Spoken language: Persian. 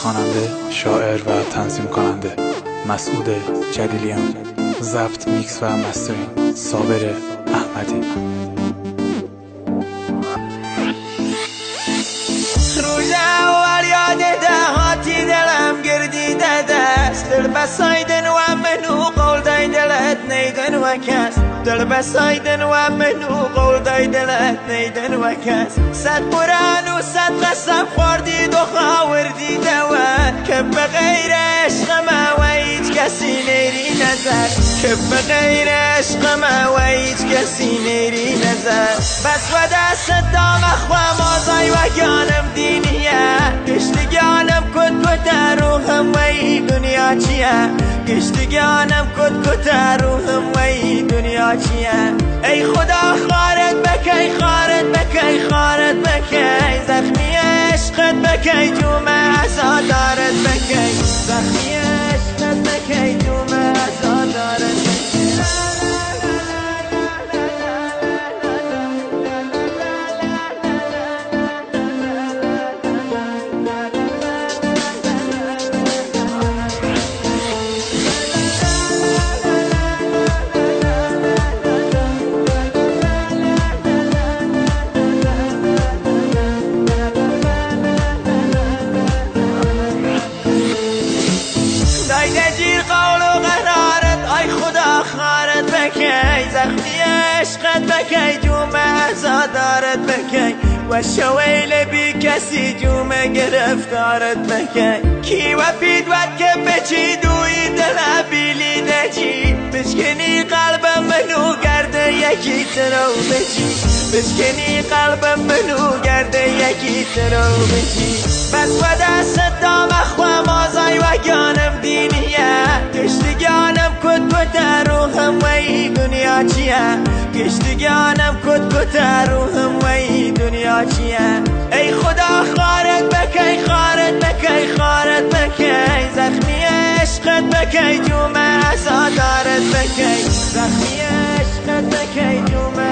خواننده، شاعر و تنظیم کننده مسعود جلیلیان. ضبط، میکس و مسترینگ صابر احمدی. روز اول یاد دهاتی دلم گردیده دست، دل بسایدن و منو قول دای دلت نیدن و کس، دل بسایدن و منو قول دای دلت نیدن و کس. صد قرآن و صد قسم خوردید و خاوردید و که بغیر عشق ما و هیچ کسی نیری نظر، که بغیر عشق ما و هیچ کسی نیری نظر. بس و دست دام اخوام آزای و گانم دینیه، گشتگانم کت روحم و ای دنیا چیه، گشتگانم کت روحم و ای دنیا چیه. ای خدا خارت بکی، خارت بکی، خارت بکی، زخمی عشقت بکی، جوم عزادارت بکی، زخمی عشقت بکی، جوم عزادارت بکی. زخمی عشقت بکی، جوم عزادارت بکی، و شویل بی کسی جوم گرفتارت بکی. کی و پید ود که بچی دوی دل بیلی نجی، بشکنی قلبم منو گرده یکی ترو بچی، بشکنی قلبم منو گرده یکی ترو بچی. بس و دست دام اخوام آزای و گانم دینیه، گشتگانم کت روحم و ای دنیا چیه، گشتگانم کت روحم و ای دنیا چیه. ای خدا خارت بکی، خارت بکی، خارت بکی، زخمی عشقت بکی، جوم عزادارت بکی، زخمی عشقت بکی، جوم